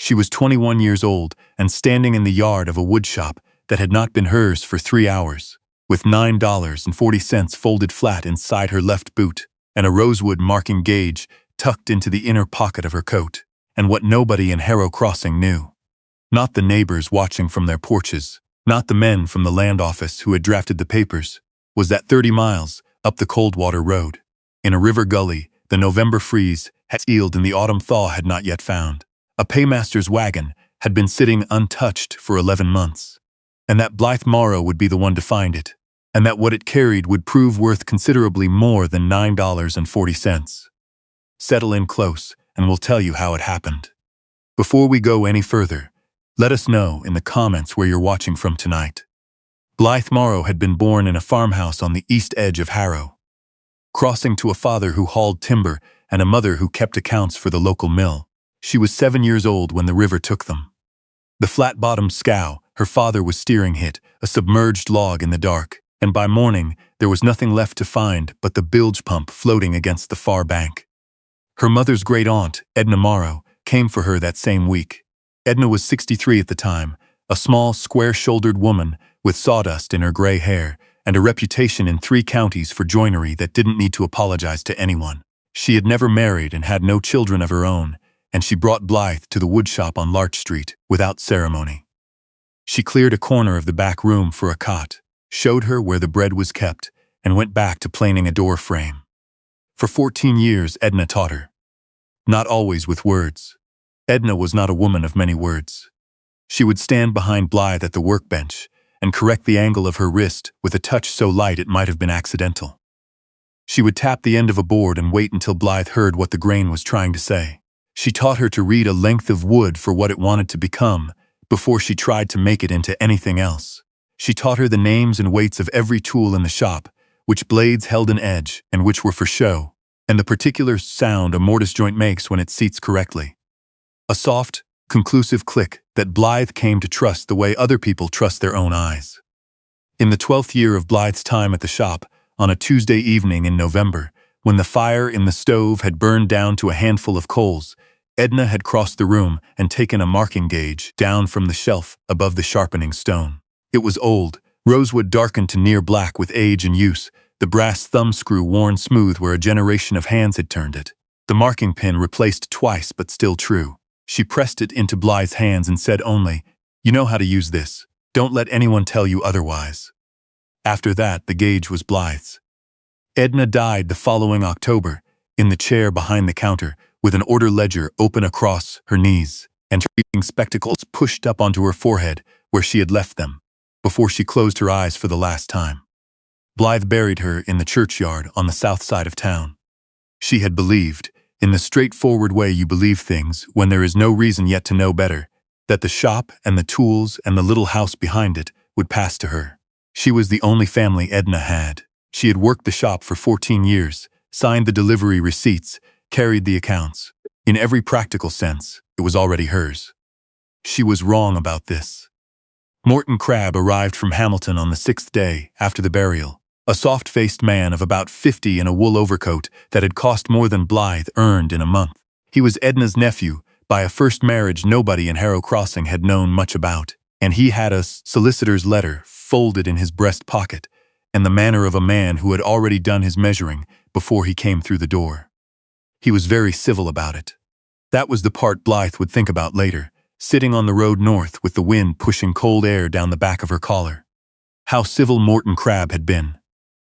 She was 21 years old and standing in the yard of a woodshop that had not been hers for 3 hours, with $9.40 folded flat inside her left boot, and a rosewood marking gauge tucked into the inner pocket of her coat, and what nobody in Harrow Crossing knew. Not the neighbors watching from their porches, not the men from the land office who had drafted the papers, was that 30 miles up the Coldwater Road, in a river gully the November freeze had sealed and the autumn thaw had not yet found, a paymaster's wagon had been sitting untouched for 11 months, and that Blythe Morrow would be the one to find it, and that what it carried would prove worth considerably more than $9.40. Settle in close, and we'll tell you how it happened. Before we go any further, let us know in the comments where you're watching from tonight. Blythe Morrow had been born in a farmhouse on the east edge of Harrow Crossing to a father who hauled timber and a mother who kept accounts for the local mill. She was 7 years old when the river took them. The flat-bottomed scow her father was steering hit a submerged log in the dark, and by morning there was nothing left to find but the bilge pump floating against the far bank. Her mother's great-aunt, Edna Morrow, came for her that same week. Edna was 63 at the time, a small, square-shouldered woman with sawdust in her gray hair and a reputation in 3 counties for joinery that didn't need to apologize to anyone. She had never married and had no children of her own, and she brought Blythe to the woodshop on Larch Street without ceremony. She cleared a corner of the back room for a cot, showed her where the bread was kept, and went back to planing a door frame. For 14 years Edna taught her. Not always with words. Edna was not a woman of many words. She would stand behind Blythe at the workbench and correct the angle of her wrist with a touch so light it might have been accidental. She would tap the end of a board and wait until Blythe heard what the grain was trying to say. She taught her to read a length of wood for what it wanted to become before she tried to make it into anything else. She taught her the names and weights of every tool in the shop, which blades held an edge and which were for show, and the particular sound a mortise joint makes when it seats correctly. A soft, conclusive click that Blythe came to trust the way other people trust their own eyes. In the 12th year of Blythe's time at the shop, on a Tuesday evening in November, when the fire in the stove had burned down to a handful of coals, Edna had crossed the room and taken a marking gauge down from the shelf above the sharpening stone. It was old, rosewood darkened to near black with age and use, the brass thumbscrew worn smooth where a generation of hands had turned it. The marking pin replaced twice but still true. She pressed it into Blythe's hands and said only, "You know how to use this. Don't let anyone tell you otherwise." After that, the gauge was Blythe's. Edna died the following October, in the chair behind the counter, with an order ledger open across her knees, and her reading spectacles pushed up onto her forehead where she had left them, before she closed her eyes for the last time. Blythe buried her in the churchyard on the south side of town. She had believed, in the straightforward way you believe things when there is no reason yet to know better, that the shop and the tools and the little house behind it would pass to her. She was the only family Edna had. She had worked the shop for 14 years, signed the delivery receipts, carried the accounts. In every practical sense, it was already hers. She was wrong about this. Morton Crabbe arrived from Hamilton on the 6th day after the burial, a soft-faced man of about 50 in a wool overcoat that had cost more than Blythe earned in a month. He was Edna's nephew, by a first marriage nobody in Harrow Crossing had known much about, and he had a solicitor's letter folded in his breast pocket, and the manner of a man who had already done his measuring before he came through the door. He was very civil about it. That was the part Blythe would think about later, sitting on the road north with the wind pushing cold air down the back of her collar. How civil Morton Crabbe had been.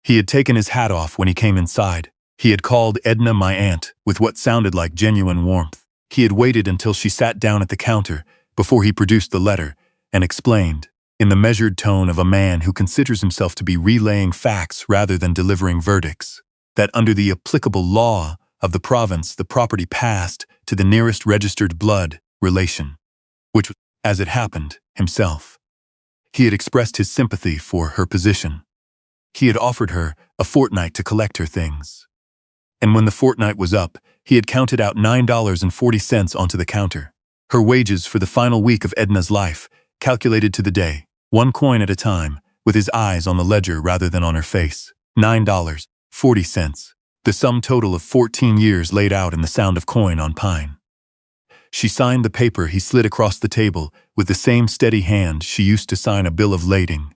He had taken his hat off when he came inside. He had called Edna my aunt with what sounded like genuine warmth. He had waited until she sat down at the counter before he produced the letter and explained, in the measured tone of a man who considers himself to be relaying facts rather than delivering verdicts, that under the applicable law of the province the property passed to the nearest registered blood relation, which was, as it happened, himself. He had expressed his sympathy for her position. He had offered her a fortnight to collect her things. And when the fortnight was up, he had counted out $9.40 onto the counter. Her wages for the final week of Edna's life, calculated to the day, 1 coin at a time, with his eyes on the ledger rather than on her face. $9.40. The sum total of 14 years laid out in the sound of coin on pine. She signed the paper he slid across the table with the same steady hand she used to sign a bill of lading.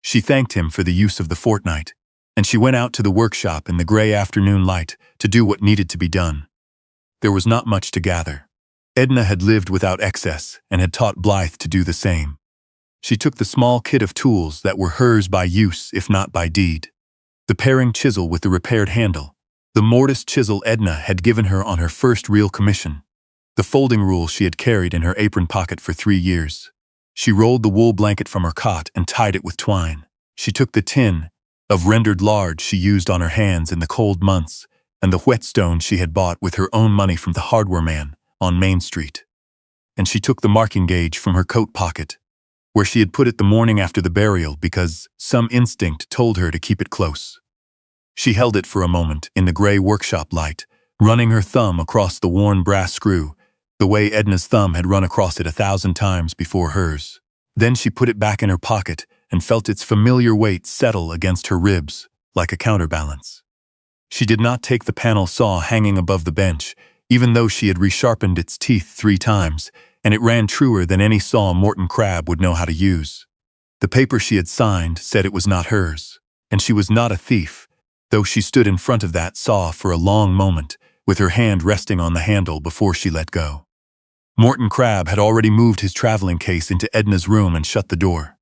She thanked him for the use of the fortnight, and she went out to the workshop in the gray afternoon light to do what needed to be done. There was not much to gather. Edna had lived without excess and had taught Blythe to do the same. She took the small kit of tools that were hers by use if not by deed. The paring chisel with the repaired handle, the mortise chisel Edna had given her on her first real commission, the folding rule she had carried in her apron pocket for 3 years. She rolled the wool blanket from her cot and tied it with twine. She took the tin of rendered lard she used on her hands in the cold months and the whetstone she had bought with her own money from the hardware man on Main Street. And she took the marking gauge from her coat pocket, where she had put it the morning after the burial because some instinct told her to keep it close. She held it for a moment in the gray workshop light, running her thumb across the worn brass screw, the way Edna's thumb had run across it 1,000 times before hers. Then she put it back in her pocket and felt its familiar weight settle against her ribs like a counterbalance. She did not take the panel saw hanging above the bench, even though she had resharpened its teeth 3 times, and it ran truer than any saw Morton Crabbe would know how to use. The paper she had signed said it was not hers, and she was not a thief, though she stood in front of that saw for a long moment, with her hand resting on the handle before she let go. Morton Crabbe had already moved his traveling case into Edna's room and shut the door.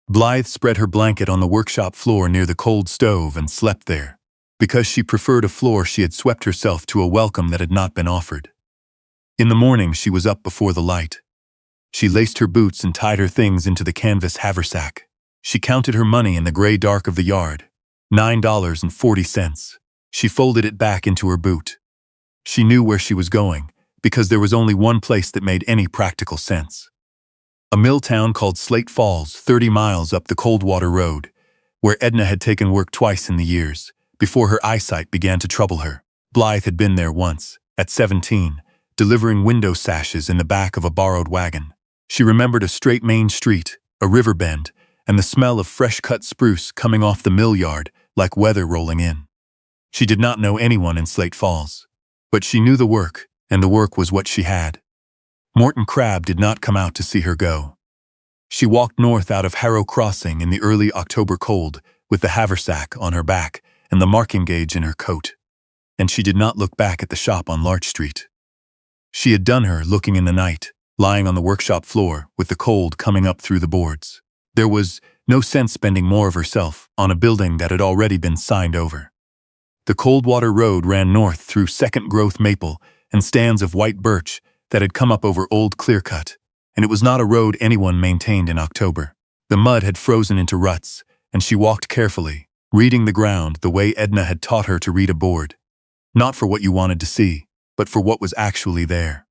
Blythe spread her blanket on the workshop floor near the cold stove and slept there, because she preferred a floor she had swept herself to a welcome that had not been offered. In the morning she was up before the light. She laced her boots and tied her things into the canvas haversack. She counted her money in the gray dark of the yard, $9.40. She folded it back into her boot. She knew where she was going, because there was only one place that made any practical sense. A mill town called Slate Falls, 30 miles up the Coldwater Road, where Edna had taken work twice in the years, before her eyesight began to trouble her. Blythe had been there once, at 17, delivering window sashes in the back of a borrowed wagon. She remembered a straight main street, a river bend, and the smell of fresh-cut spruce coming off the mill yard like weather rolling in. She did not know anyone in Slate Falls, but she knew the work, and the work was what she had. Morton Crabbe did not come out to see her go. She walked north out of Harrow Crossing in the early October cold with the haversack on her back and the marking gauge in her coat, and she did not look back at the shop on Larch Street. She had done her looking in the night, lying on the workshop floor with the cold coming up through the boards. There was no sense spending more of herself on a building that had already been signed over. The Coldwater Road ran north through second-growth maple and stands of white birch that had come up over old clear-cut, and it was not a road anyone maintained in October. The mud had frozen into ruts, and she walked carefully, reading the ground the way Edna had taught her to read a board. Not for what you wanted to see, but for what was actually there.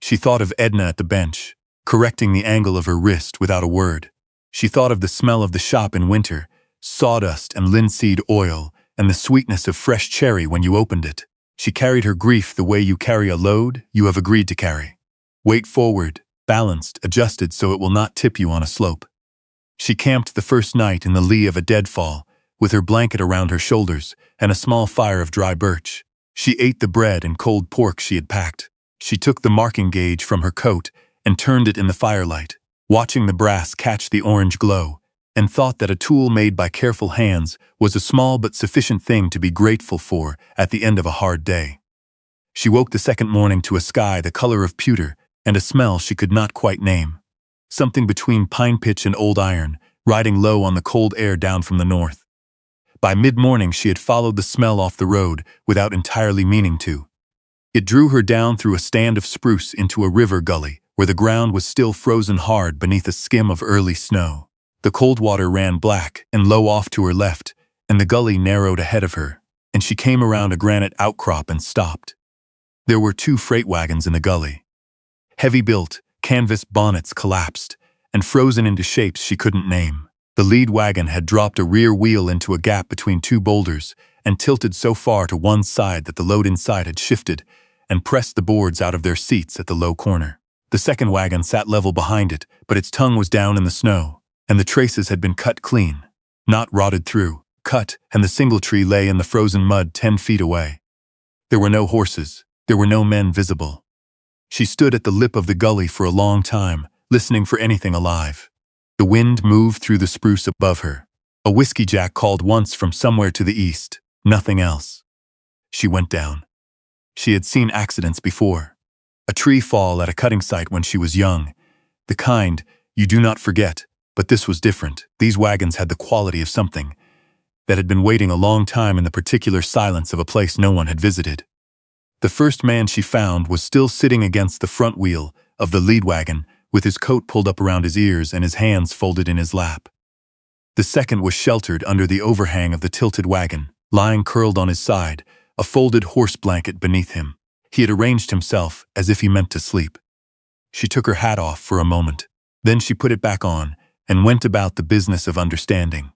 She thought of Edna at the bench, correcting the angle of her wrist without a word. She thought of the smell of the shop in winter, sawdust and linseed oil, and the sweetness of fresh cherry when you opened it. She carried her grief the way you carry a load you have agreed to carry. Weight forward, balanced, adjusted so it will not tip you on a slope. She camped the first night in the lee of a deadfall, with her blanket around her shoulders and a small fire of dry birch. She ate the bread and cold pork she had packed. She took the marking gauge from her coat and turned it in the firelight, watching the brass catch the orange glow, and thought that a tool made by careful hands was a small but sufficient thing to be grateful for at the end of a hard day. She woke the second morning to a sky the color of pewter and a smell she could not quite name, something between pine pitch and old iron, riding low on the cold air down from the north. By mid-morning she had followed the smell off the road without entirely meaning to. It drew her down through a stand of spruce into a river gully where the ground was still frozen hard beneath a skim of early snow. The cold water ran black and low off to her left, and the gully narrowed ahead of her, and she came around a granite outcrop and stopped. There were 2 freight wagons in the gully. Heavy-built, canvas bonnets collapsed and frozen into shapes she couldn't name. The lead wagon had dropped a rear wheel into a gap between 2 boulders and tilted so far to one side that the load inside had shifted and pressed the boards out of their seats at the low corner. The second wagon sat level behind it, but its tongue was down in the snow, and the traces had been cut clean, not rotted through, cut, and the single tree lay in the frozen mud 10 feet away. There were no horses, there were no men visible. She stood at the lip of the gully for a long time, listening for anything alive. The wind moved through the spruce above her. A whiskey jack called once from somewhere to the east. Nothing else. She went down. She had seen accidents before. A tree fall at a cutting site when she was young. The kind you do not forget, but this was different. These wagons had the quality of something that had been waiting a long time in the particular silence of a place no one had visited. The first man she found was still sitting against the front wheel of the lead wagon, with his coat pulled up around his ears and his hands folded in his lap. The second was sheltered under the overhang of the tilted wagon, lying curled on his side, a folded horse blanket beneath him. He had arranged himself as if he meant to sleep. She took her hat off for a moment. Then she put it back on and went about the business of understanding.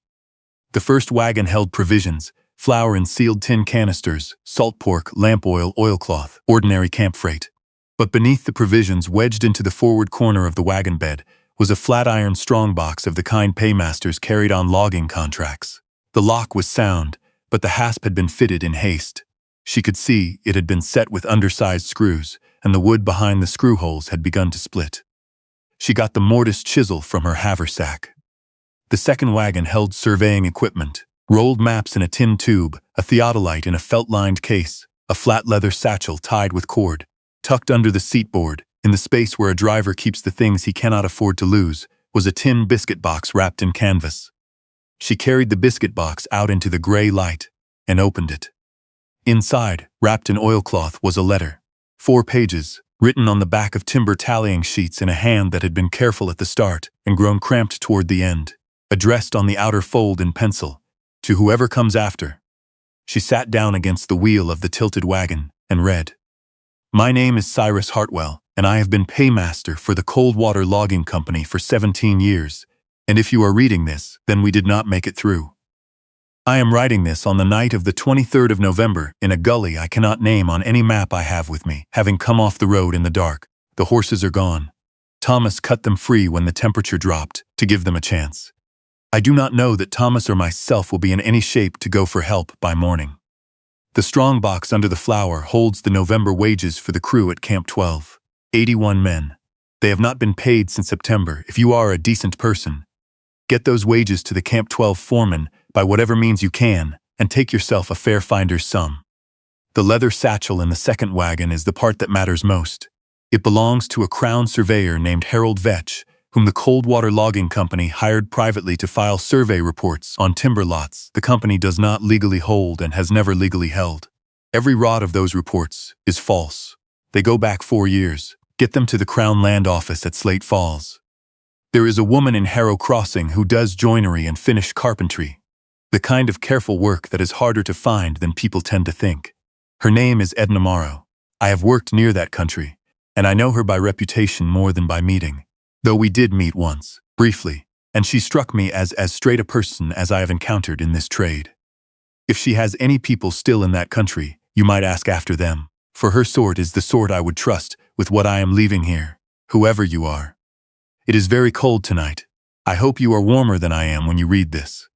The first wagon held provisions, flour in sealed tin canisters, salt pork, lamp oil, oilcloth, ordinary camp freight. But beneath the provisions, wedged into the forward corner of the wagon bed, was a flat-iron strongbox of the kind paymasters carried on logging contracts. The lock was sound, but the hasp had been fitted in haste. She could see it had been set with undersized screws, and the wood behind the screw holes had begun to split. She got the mortise chisel from her haversack. The second wagon held surveying equipment, rolled maps in a tin tube, a theodolite in a felt-lined case, a flat leather satchel tied with cord. Tucked under the seatboard, in the space where a driver keeps the things he cannot afford to lose, was a tin biscuit box wrapped in canvas. She carried the biscuit box out into the gray light and opened it. Inside, wrapped in oilcloth, was a letter. 4 pages, written on the back of timber tallying sheets in a hand that had been careful at the start and grown cramped toward the end. Addressed on the outer fold in pencil, to whoever comes after. She sat down against the wheel of the tilted wagon and read. My name is Cyrus Hartwell, and I have been paymaster for the Coldwater Logging Company for 17 years, and if you are reading this, then we did not make it through. I am writing this on the night of the 23rd of November in a gully I cannot name on any map I have with me, having come off the road in the dark. The horses are gone. Thomas cut them free when the temperature dropped, to give them a chance. I do not know that Thomas or myself will be in any shape to go for help by morning. The strong box under the flour holds the November wages for the crew at Camp 12. 81 men. They have not been paid since September. If you are a decent person, get those wages to the Camp 12 foreman by whatever means you can, and take yourself a fair finder's sum. The leather satchel in the second wagon is the part that matters most. It belongs to a Crown surveyor named Harold Vetch, whom the Coldwater Logging Company hired privately to file survey reports on timber lots the company does not legally hold and has never legally held. Every rod of those reports is false. They go back 4 years. Get them to the Crown Land Office at Slate Falls. There is a woman in Harrow Crossing who does joinery and finished carpentry, the kind of careful work that is harder to find than people tend to think. Her name is Edna Morrow. I have worked near that country, and I know her by reputation more than by meeting. Though we did meet once, briefly, and she struck me as straight a person as I have encountered in this trade. If she has any people still in that country, you might ask after them, for her sort is the sort I would trust with what I am leaving here, whoever you are. It is very cold tonight. I hope you are warmer than I am when you read this.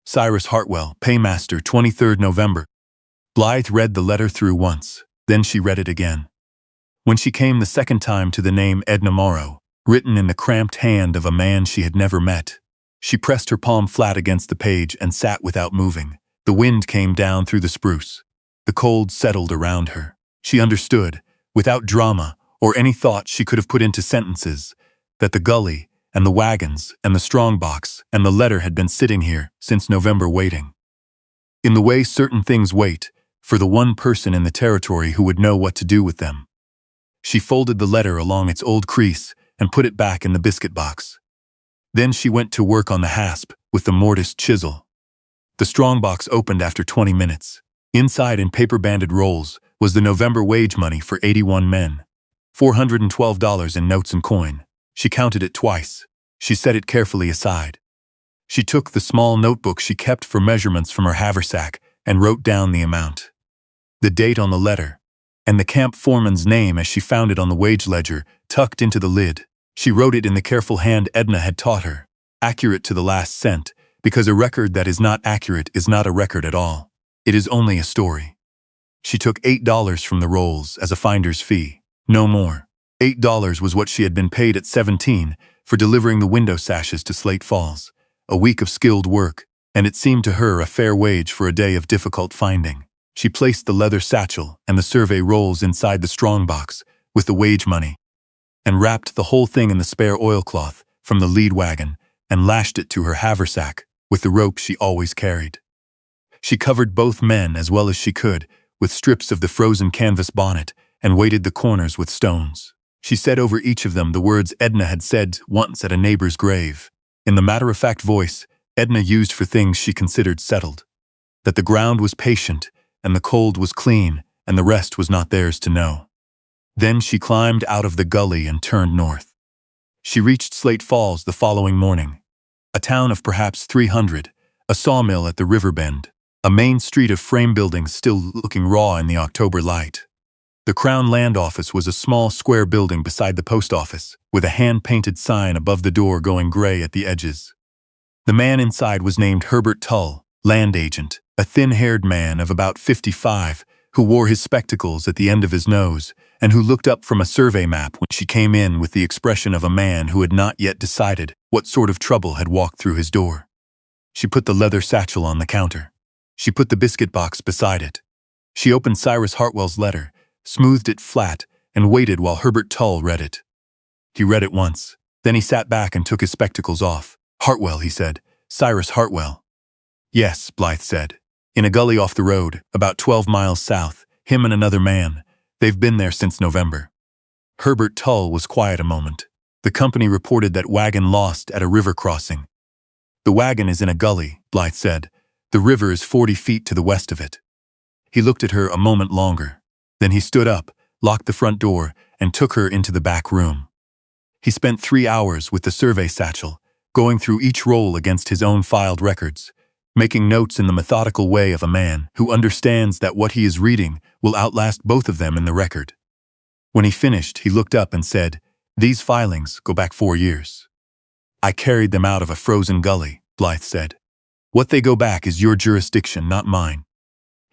Cyrus Hartwell, Paymaster, 23rd November. Blythe read the letter through once, then she read it again. When she came the second time to the name Edna Morrow, written in the cramped hand of a man she had never met, she pressed her palm flat against the page and sat without moving. The wind came down through the spruce. The cold settled around her. She understood, without drama or any thought she could have put into sentences, that the gully and the wagons and the strongbox and the letter had been sitting here since November waiting. In the way certain things wait, for the one person in the territory who would know what to do with them. She folded the letter along its old crease and put it back in the biscuit box. Then she went to work on the hasp with the mortise chisel. The strongbox opened after 20 minutes. Inside, in paper-banded rolls, was the November wage money for 81 men. $412 in notes and coin. She counted it twice. She set it carefully aside. She took the small notebook she kept for measurements from her haversack and wrote down the amount, the date on the letter, and the camp foreman's name as she found it on the wage ledger, tucked into the lid. She wrote it in the careful hand Edna had taught her, accurate to the last cent, because a record that is not accurate is not a record at all. It is only a story. She took $8 from the rolls as a finder's fee, no more. $8 was what she had been paid at 17 for delivering the window sashes to Slate Falls, a week of skilled work, and it seemed to her a fair wage for a day of difficult finding. She placed the leather satchel and the survey rolls inside the strongbox with the wage money, and wrapped the whole thing in the spare oilcloth from the lead wagon and lashed it to her haversack with the rope she always carried. She covered both men as well as she could with strips of the frozen canvas bonnet and weighted the corners with stones. She said over each of them the words Edna had said once at a neighbor's grave, in the matter-of-fact voice Edna used for things she considered settled, that the ground was patient and the cold was clean and the rest was not theirs to know. Then she climbed out of the gully and turned north. She reached Slate Falls the following morning, a town of perhaps 300, a sawmill at the river bend, a main street of frame buildings still looking raw in the October light. The Crown Land Office was a small square building beside the post office, with a hand-painted sign above the door going gray at the edges. The man inside was named Herbert Tull, land agent, a thin-haired man of about 55, who wore his spectacles at the end of his nose, and who looked up from a survey map when she came in with the expression of a man who had not yet decided what sort of trouble had walked through his door. She put the leather satchel on the counter. She put the biscuit box beside it. She opened Cyrus Hartwell's letter, smoothed it flat, and waited while Herbert Tull read it. He read it once. Then he sat back and took his spectacles off. "Hartwell," he said. "Cyrus Hartwell." "Yes," Blythe said. "In a gully off the road, about 12 miles south, him and another man. They've been there since November." Herbert Tull was quiet a moment. "The company reported that Wagon lost at a river crossing." "The Wagon is in a gully," Blythe said. "The river is 40 feet to the west of it." He looked at her a moment longer. Then he stood up, locked the front door, and took her into the back room. He spent 3 hours with the survey satchel, going through each roll against his own filed records, making notes in the methodical way of a man who understands that what he is reading will outlast both of them in the record. When he finished, he looked up and said, "These filings go back 4 years. I carried them out of a frozen gully," Blythe said. "What they go back is your jurisdiction, not mine."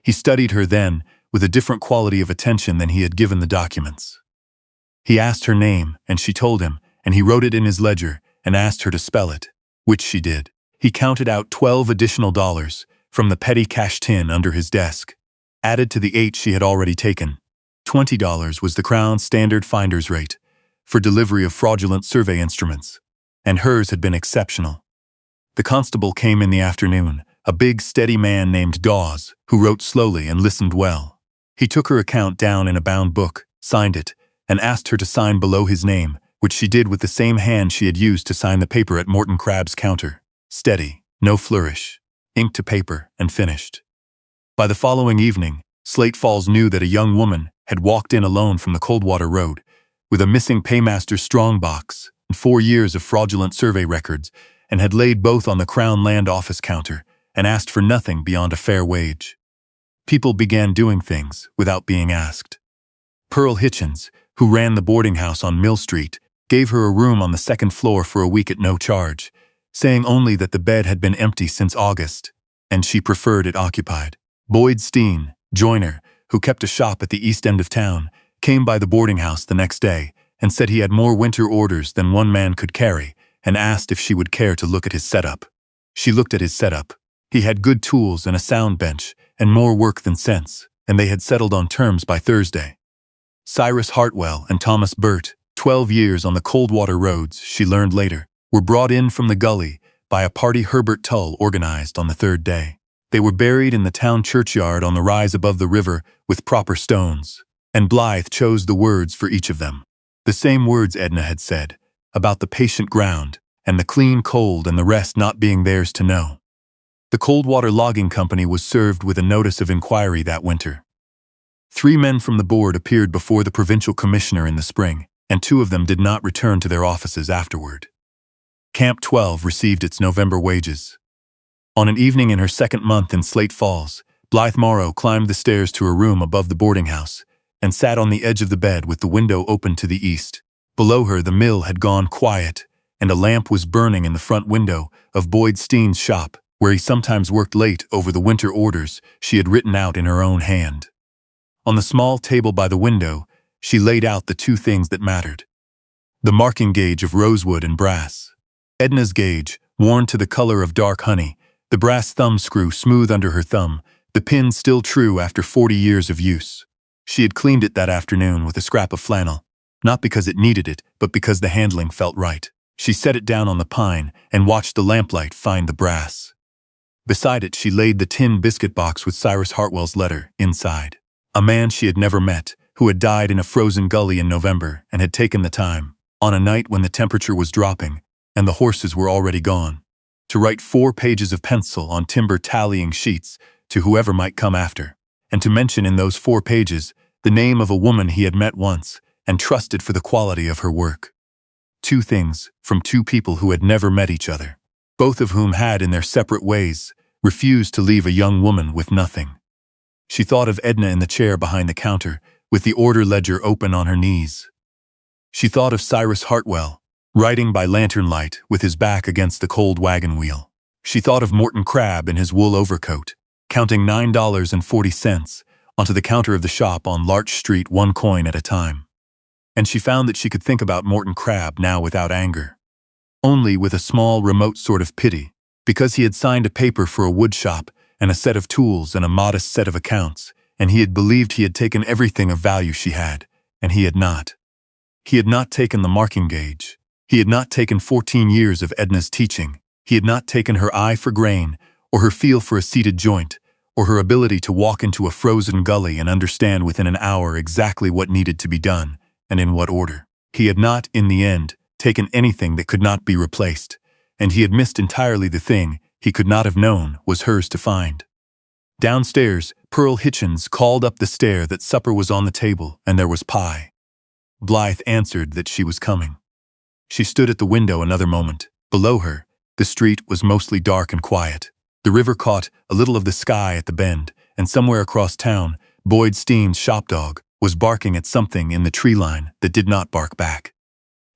He studied her then with a different quality of attention than he had given the documents. He asked her name, and she told him, and he wrote it in his ledger and asked her to spell it, which she did. He counted out 12 additional dollars from the petty cash tin under his desk, added to the 8 she had already taken. $20 was the Crown's standard finder's rate for delivery of fraudulent survey instruments, and hers had been exceptional. The constable came in the afternoon, a big, steady man named Dawes, who wrote slowly and listened well. He took her account down in a bound book, signed it, and asked her to sign below his name, which she did with the same hand she had used to sign the paper at Morton Crabbe's counter. Steady, no flourish, ink to paper, and finished. By the following evening, Slate Falls knew that a young woman had walked in alone from the Coldwater Road, with a missing Paymaster strongbox and 4 years of fraudulent survey records, and had laid both on the Crown Land Office counter and asked for nothing beyond a fair wage. People began doing things without being asked. Pearl Hitchens, who ran the boarding house on Mill Street, gave her a room on the second floor for a week at no charge, saying only that the bed had been empty since August, and she preferred it occupied. Boyd Steen, joiner, who kept a shop at the east end of town, came by the boarding house the next day and said he had more winter orders than one man could carry and asked if she would care to look at his setup. She looked at his setup. He had good tools and a sound bench and more work than sense, and they had settled on terms by Thursday. Cyrus Hartwell and Thomas Burt, 12 years on the Coldwater Roads, she learned later, were brought in from the gully by a party Herbert Tull organized on the third day. They were buried in the town churchyard on the rise above the river with proper stones, and Blythe chose the words for each of them. The same words Edna had said, about the patient ground, and the clean cold and the rest not being theirs to know. The Coldwater Logging Company was served with a notice of inquiry that winter. 3 men from the board appeared before the provincial commissioner in the spring, and 2 of them did not return to their offices afterward. Camp 12 received its November wages. On an evening in her second month in Slate Falls, Blythe Morrow climbed the stairs to her room above the boarding house and sat on the edge of the bed with the window open to the east. Below her, the mill had gone quiet, and a lamp was burning in the front window of Boyd Steen's shop, where he sometimes worked late over the winter orders she had written out in her own hand. On the small table by the window, she laid out the two things that mattered. The marking gauge of rosewood and brass. Edna's gauge, worn to the color of dark honey, the brass thumb screw smooth under her thumb, the pin still true after 40 years of use. She had cleaned it that afternoon with a scrap of flannel, not because it needed it, but because the handling felt right. She set it down on the pine and watched the lamplight find the brass. Beside it, she laid the tin biscuit box with Cyrus Hartwell's letter inside. A man she had never met, who had died in a frozen gully in November and had taken the time, on a night when the temperature was dropping and the horses were already gone, to write 4 pages of pencil on timber tallying sheets to whoever might come after, and to mention in those 4 pages the name of a woman he had met once and trusted for the quality of her work. 2 things from 2 people who had never met each other, both of whom had, in their separate ways, refused to leave a young woman with nothing. She thought of Edna in the chair behind the counter, with the order ledger open on her knees. She thought of Cyrus Hartwell, writing by lantern light with his back against the cold wagon wheel. She thought of Morton Crabbe in his wool overcoat, counting $9.40 onto the counter of the shop on Larch Street 1 coin at a time. And she found that she could think about Morton Crabbe now without anger, only with a small, remote sort of pity, because he had signed a paper for a wood shop and a set of tools and a modest set of accounts, and he had believed he had taken everything of value she had, and he had not. He had not taken the marking gauge. He had not taken 14 years of Edna's teaching. He had not taken her eye for grain, or her feel for a seated joint, or her ability to walk into a frozen gully and understand within an hour exactly what needed to be done, and in what order. He had not, in the end, taken anything that could not be replaced, and he had missed entirely the thing he could not have known was hers to find. Downstairs, Pearl Hitchens called up the stair that supper was on the table and there was pie. Blythe answered that she was coming. She stood at the window another moment. Below her, the street was mostly dark and quiet. The river caught a little of the sky at the bend, and somewhere across town, Boyd Steen's shopdog was barking at something in the tree line that did not bark back.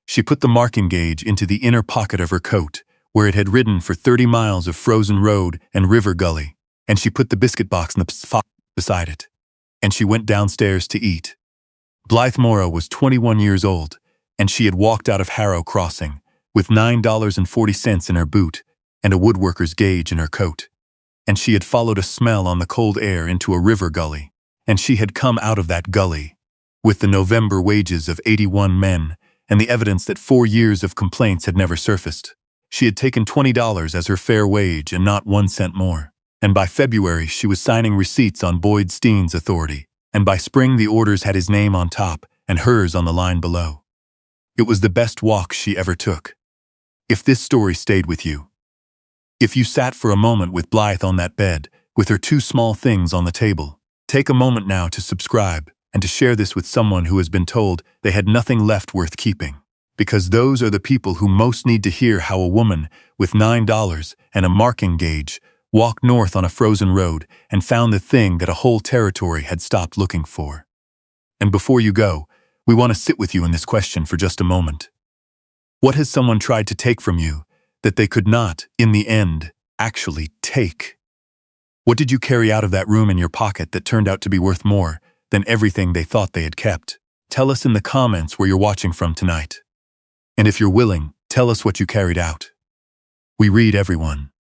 She put the marking gauge into the inner pocket of her coat, where it had ridden for 30 miles of frozen road and river gully, and she put the biscuit box in the pocket beside it. And she went downstairs to eat. Blythe Morrow was 21 years old, and she had walked out of Harrow Crossing with $9.40 in her boot and a woodworker's gauge in her coat. And she had followed a smell on the cold air into a river gully, and she had come out of that gully with the November wages of 81 men and the evidence that 4 years of complaints had never surfaced. She had taken $20 as her fair wage and not 1 cent more. And by February she was signing receipts on Boyd Steen's authority, and by spring the orders had his name on top and hers on the line below. It was the best walk she ever took. If this story stayed with you, if you sat for a moment with Blythe on that bed, with her 2 small things on the table, take a moment now to subscribe and to share this with someone who has been told they had nothing left worth keeping, because those are the people who most need to hear how a woman with $9 and a marking gauge walked north on a frozen road and found the thing that a whole territory had stopped looking for. And before you go, we want to sit with you in this question for just a moment. What has someone tried to take from you that they could not, in the end, actually take? What did you carry out of that room in your pocket that turned out to be worth more than everything they thought they had kept? Tell us in the comments where you're watching from tonight. And if you're willing, tell us what you carried out. We read everyone.